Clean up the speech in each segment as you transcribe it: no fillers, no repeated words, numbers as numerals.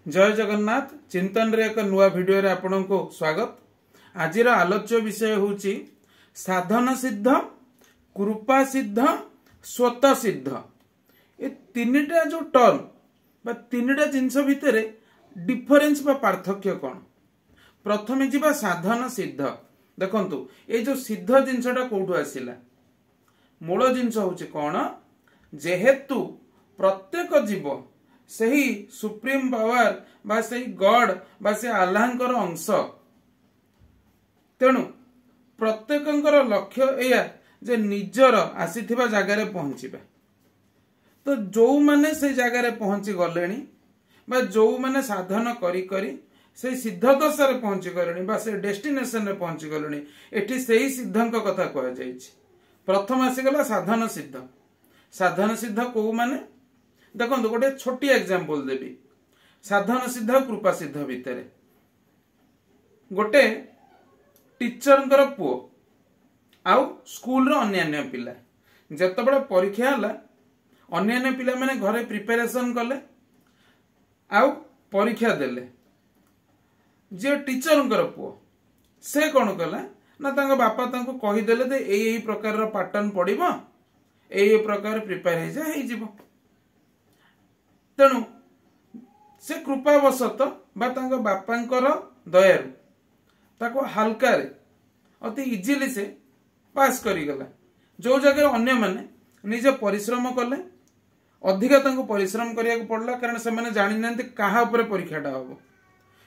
जय जगन्नाथ चिंतन रे एक नुआ वीडियो रे आपन को स्वागत। आज आलोच्य विषय होची साधन सिद्ध, कृपा सिद्ध, स्वत सिद्ध। ये तीनटा जो टर्म बा तीनटा जिनस भितर डिफरेंस बा पार्थक्य कौन। प्रथमे जीवा साधन सिद्ध। देखंतु ये जो सिद्ध जिनसटा कोठु आसिला, मूल जिनस होची कौन, जेहेतु प्रत्येक जीव सही सुप्रीम पावर बा सही गॉड बा से आल्लाहंकर अंश, तेणु प्रत्येकंकर लक्ष्य एया जे निजर आसीथिबा जगार पहुंचीबा। तो जो माने से जगार पहुंची गलेनी बा जो माने साधन करी करी से सिद्ध दशा रे पहुंची गलेनी बा से डेस्टिनेशन रे पहुंची गलेनी, एठी सेही सिद्धंक कथा कह जायछि। प्रथम आसीगला साधन सिद्ध। साधन सिद्ध को माने देखो गोटे छोटी एग्जांपल देवी। साधन सिद्ध कृपा सिद्ध भितर गोटे टीचर पुओ आउ स्कूल रो अन्य पिला जतबे परीक्षा हला, अन्य पिला माने घरे प्रिपरेशन कले आउ परीक्षा देले। जे टीचर पुओ से कौन कला ना तांको बापा तांको कहि देले दे एई प्रकार रो पैटर्न पड़िबो, एई प्रकार प्रिपेयर हे जा हे जीवो। तेणु से कृपावशत बा तांको बापांकर दयारु ताको हल्का रे अति इजिली से पास करी गला। जो जगह अन्य माने निज परिश्रम कले, अधिका तांको परिश्रम करिया को पड़ला, कारण से माने जानि नंते कहा ऊपर परीक्षाटा होबो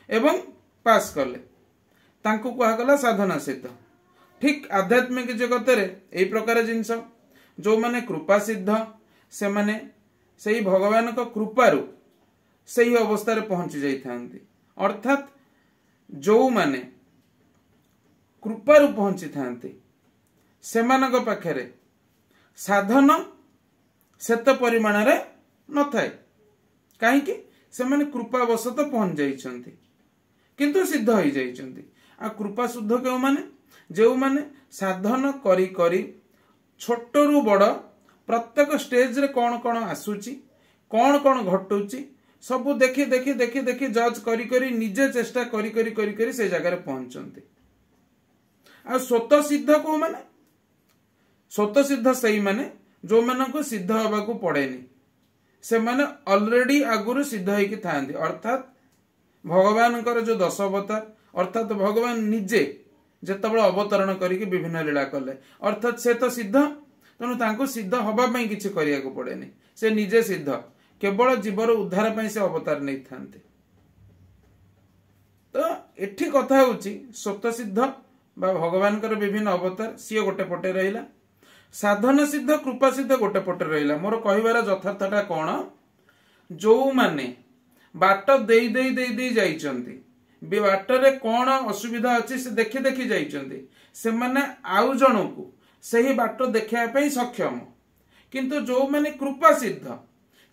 एवं पास कले, तांको कहा गला साधना सिद्ध। ठीक आध्यात्मिक जगत रे एई प्रकार जिंस जो माने कृपा सिद्ध से माने सही भगवान को कृपारु सही अवस्था रे पहुंची जाई थांती। अर्थात जो माने कृपारु पहुंची थांती सेमानक पाखरे साधन सेत परिमाण रे न थाए, काहे कि से माने कृपावशत पहुंच जाइछंती किंतु सिद्ध होई जाइछंती। आ कृपा शुद्ध केउ माने जो माने साधन करी करी छोटरू बड़ प्रत्येक स्टेज रे कौन कौन आसुची, कौन कौन घटुची, सबु देखी देखी देखी देखी जज करी करी निजे चेष्टा करी करी करी करी से जगह रे पहुंचंती। आ स्वत सिद्ध को माने स्वत सिद्ध सही माने जो मानको सिद्ध होबा को पड़ेनी, से माने ऑलरेडी आगुरु सिद्ध होई कि थांती। अर्थात भगवानकर जो 10 अवतार, अर्थात भगवान निजे जेतबे अवतरण करी विभिन्न लीला कले, अर्थात से तो सिद्ध, तेणु तांको सिद्ध हवा पई किछि करिया को पड़ेनी, से निजे सिद्ध, केवल जीवर उद्धार पई से अवतार नहीं थांते। तो एठी कथा होची स्वत सिद्ध बा भगवान कर विभिन्न अवतार सी गोटे पटे रहिला, साधन सिद्ध कृपा सिद्ध गोटे पटे रहिला। मोर कहिबार यथार्थटा कोन, जो माने बाट देई देई देई देई जाइचंती, बे बाट रे कोन असुविधा अछि से देखि देखि जाइचंती, से माने आउ जणको सही बाट देखा सक्षम। किंतु जो माने कृपा सिद्ध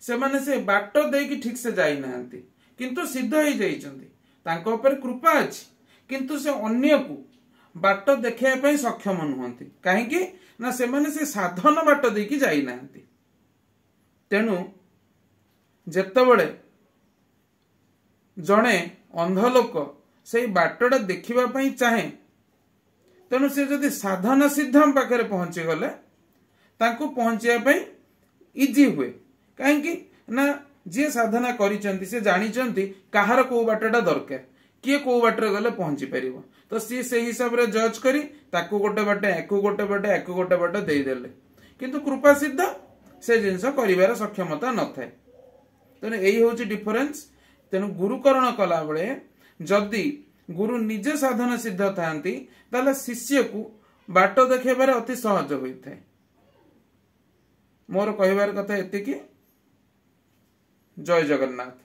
से माने से बाट देकी ठीक से जाई नांती किंतु सिद्ध ही जाइचंती, तांको ऊपर कृपा अछि किंतु से अन्य को बाट देखा सक्षम नुहंती, काहे कि ना से माने से साधन बाट देकी जाई नांती। तेणु जेतबेले जणे अंध लोक से बाटटा देखिबा पई चाहे, तेणु से जदि साधन सिद्ध पाखे पहुंची गले तांको पहुंचिया पई इजी हुए, कहीं ना जी साधना करिसेंती से जानिचंती कहार को बाटटा दरकार, किए को बाटर गले पहुंची परिबो, तो सी से हिसाब रे जज करी ताकू गोटे बाटे एकू गोटे बाटे एकू गोटे बाटे देई देले। किंतु कृपा सिद्ध से जिंस करिवार सक्षमता न थाए। तेणु एही होची डिफरेंस। तेणु गुरुकरण कला बेले जदि गुरु निजे साधन सिद्ध थांती ताले शिष्य को बाट देखेबार अति सहज होता है। मोर कहिबार कथा एतिकी। जय जगन्नाथ।